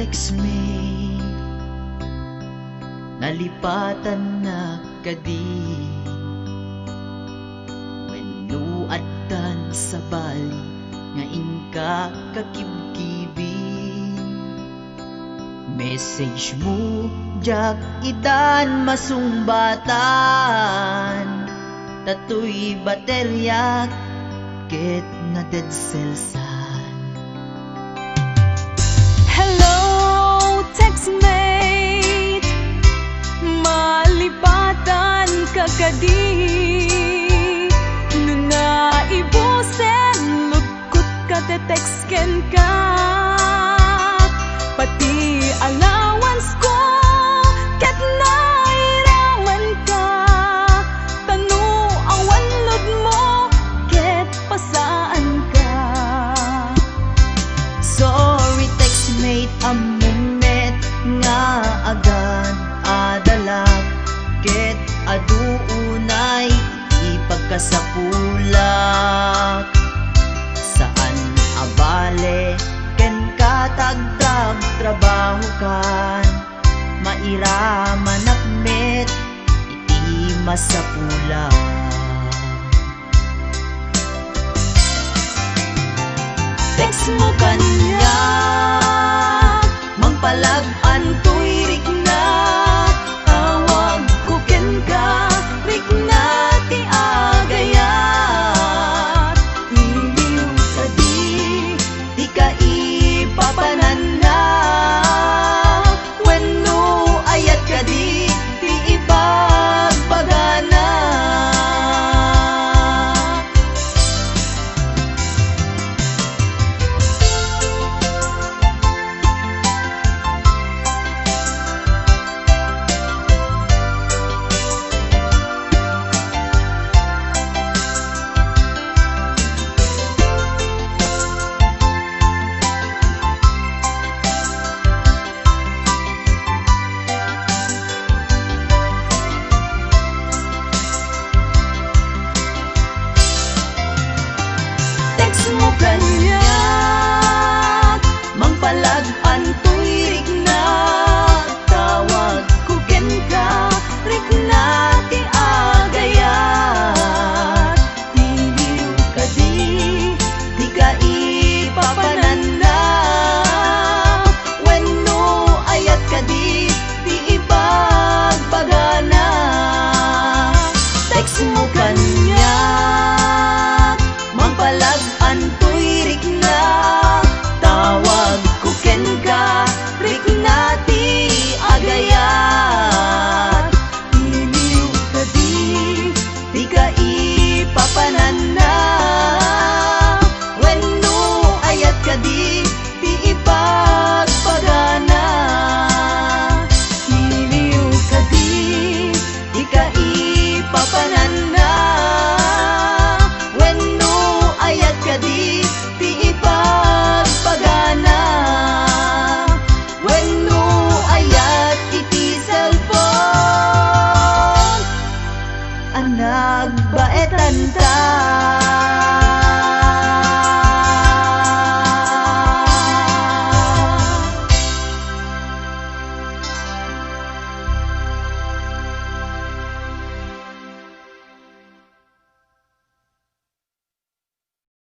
textmate, nalipatan na kadi. Wenno addan sa bali nga ingka kakibkibi. Message mo jak itan masumbatan, tatoy baterya ket na dead cellsan. Hello, textmate, malipatan ka kadi. Nuna ibusen, lugkot ka te-textken ka. Pati allowance ko, ket nairaman ka. Tanu awan lod mo, ket pasaan ka. Sorry textmate, amumet nga agad adalag, ket aduunay ipagkasapulak. Saan abale ken katagdag trabaho kan, mairaman akmet iti masapulak. Text mo kanya, magpalag-an to'y rik na. Tawag ko ken ka, rik na ti agayat. Iliw ka di ka ipapanan na. Wenno ayat ka di ipagpagana. Text mo kanya, magpalag-an to'y rik na. Tawag ko ken ka, rik na ti agayat. Iliw ka di ka ipapanan na. Wenno ayat ka di ipagpagana. Text mo kanya, magpalag-an to'y rik na. Tawag ko ken ka, rik na ti agayat. Iliw ka di ka ipapanan na. Wenno ayat ka di